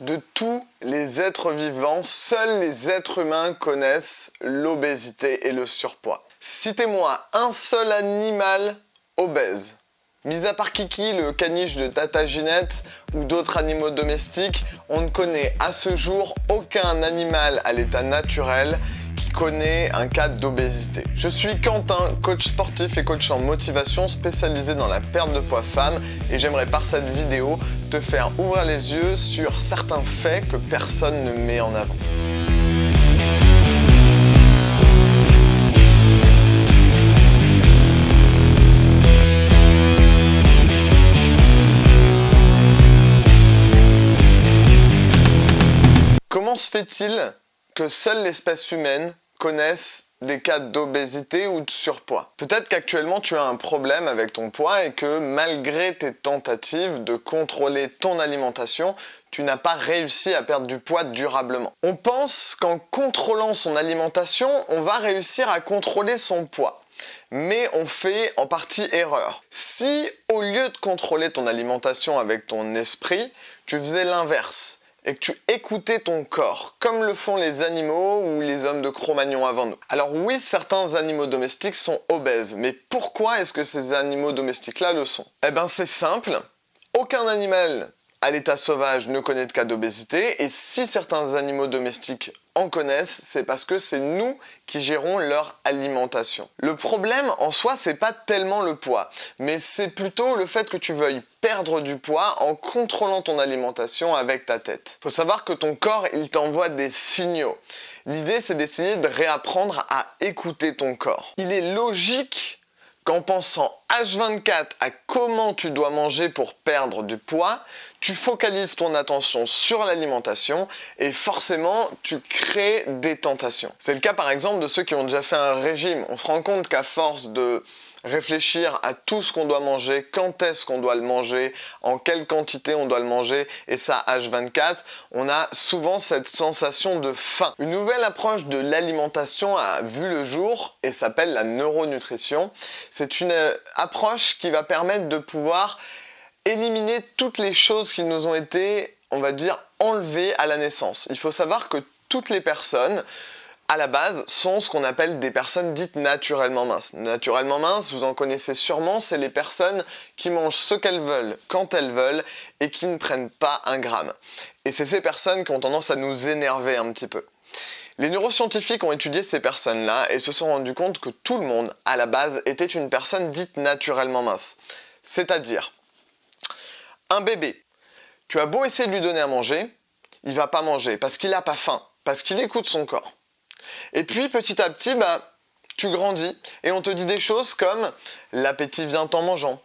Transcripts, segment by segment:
De tous les êtres vivants, seuls les êtres humains connaissent l'obésité et le surpoids. Citez-moi un seul animal obèse. Mis à part Kiki, le caniche de Tata Ginette ou d'autres animaux domestiques, on ne connaît à ce jour aucun animal à l'état naturel qui connaît un cas d'obésité. Je suis Quentin, coach sportif et coach en motivation spécialisé dans la perte de poids femme et j'aimerais par cette vidéo te faire ouvrir les yeux sur certains faits que personne ne met en avant. Comment se fait-il que seule l'espèce humaine connaisse des cas d'obésité ou de surpoids? Peut-être qu'actuellement tu as un problème avec ton poids et que malgré tes tentatives de contrôler ton alimentation, tu n'as pas réussi à perdre du poids durablement. On pense qu'en contrôlant son alimentation, on va réussir à contrôler son poids. Mais on fait en partie erreur. Si au lieu de contrôler ton alimentation avec ton esprit, tu faisais l'inverse, et que tu écoutais ton corps, comme le font les animaux ou les hommes de Cro-Magnon avant nous. Alors oui, certains animaux domestiques sont obèses, mais pourquoi est-ce que ces animaux domestiques-là le sont? Eh ben c'est simple, aucun animal à l'état sauvage ne connaît de cas d'obésité, et si certains animaux domestiques en connaissent, c'est parce que c'est nous qui gérons leur alimentation. Le problème en soi, c'est pas tellement le poids, mais c'est plutôt le fait que tu veuilles perdre du poids en contrôlant ton alimentation avec ta tête. Faut savoir que ton corps, il t'envoie des signaux. L'idée, c'est d'essayer de réapprendre à écouter ton corps. Il est logique qu'en pensant H24 à comment tu dois manger pour perdre du poids, tu focalises ton attention sur l'alimentation et forcément tu crées des tentations. C'est le cas par exemple de ceux qui ont déjà fait un régime. On se rend compte qu'à force de réfléchir à tout ce qu'on doit manger, quand est-ce qu'on doit le manger, en quelle quantité on doit le manger, et ça H24, on a souvent cette sensation de faim. Une nouvelle approche de l'alimentation a vu le jour et s'appelle la neuronutrition. C'est une approche qui va permettre de pouvoir éliminer toutes les choses qui nous ont été, on va dire, enlevées à la naissance. Il faut savoir que toutes les personnes à la base, sont ce qu'on appelle des personnes dites naturellement minces. Naturellement minces, vous en connaissez sûrement, c'est les personnes qui mangent ce qu'elles veulent, quand elles veulent, et qui ne prennent pas un gramme. Et c'est ces personnes qui ont tendance à nous énerver un petit peu. Les neuroscientifiques ont étudié ces personnes-là et se sont rendus compte que tout le monde, à la base, était une personne dite naturellement mince. C'est-à-dire, un bébé, tu as beau essayer de lui donner à manger, il va pas manger parce qu'il n'a pas faim, parce qu'il écoute son corps. Et puis petit à petit, tu grandis et on te dit des choses comme « l'appétit vient en mangeant »,«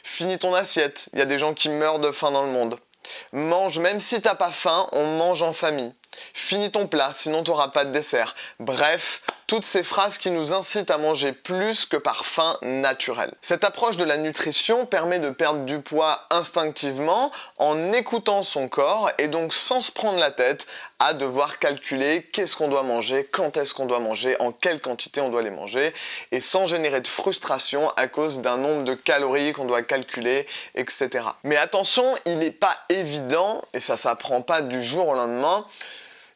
finis ton assiette », il y a des gens qui meurent de faim dans le monde. « Mange même si t'as pas faim, on mange en famille ». « Finis ton plat, sinon tu n'auras pas de dessert ». Bref, toutes ces phrases qui nous incitent à manger plus que par faim naturelle. Cette approche de la nutrition permet de perdre du poids instinctivement en écoutant son corps et donc sans se prendre la tête à devoir calculer qu'est-ce qu'on doit manger, quand est-ce qu'on doit manger, en quelle quantité on doit les manger et sans générer de frustration à cause d'un nombre de calories qu'on doit calculer, etc. Mais attention, il n'est pas évident, et ça s'apprend pas du jour au lendemain,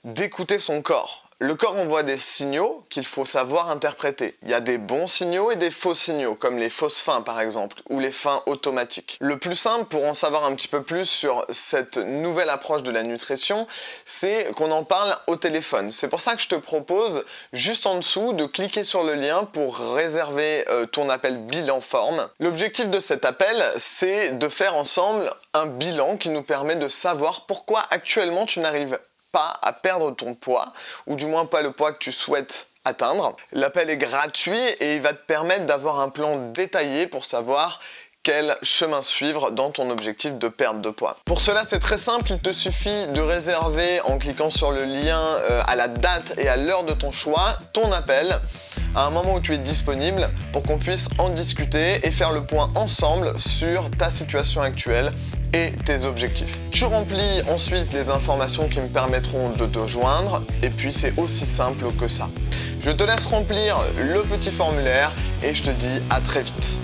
d'écouter son corps. Le corps envoie des signaux qu'il faut savoir interpréter. Il y a des bons signaux et des faux signaux, comme les fausses faims par exemple, ou les faims automatiques. Le plus simple pour en savoir un petit peu plus sur cette nouvelle approche de la nutrition, c'est qu'on en parle au téléphone. C'est pour ça que je te propose, juste en dessous, de cliquer sur le lien pour réserver ton appel bilan forme. L'objectif de cet appel, c'est de faire ensemble un bilan qui nous permet de savoir pourquoi actuellement tu n'arrives pas à perdre ton poids, ou du moins pas le poids que tu souhaites atteindre. L'appel est gratuit et il va te permettre d'avoir un plan détaillé pour savoir quel chemin suivre dans ton objectif de perte de poids. Pour cela, c'est très simple, il te suffit de réserver en cliquant sur le lien à la date et à l'heure de ton choix, ton appel, à un moment où tu es disponible pour qu'on puisse en discuter et faire le point ensemble sur ta situation actuelle et tes objectifs. Tu remplis ensuite les informations qui me permettront de te joindre et puis c'est aussi simple que ça. Je te laisse remplir le petit formulaire et je te dis à très vite.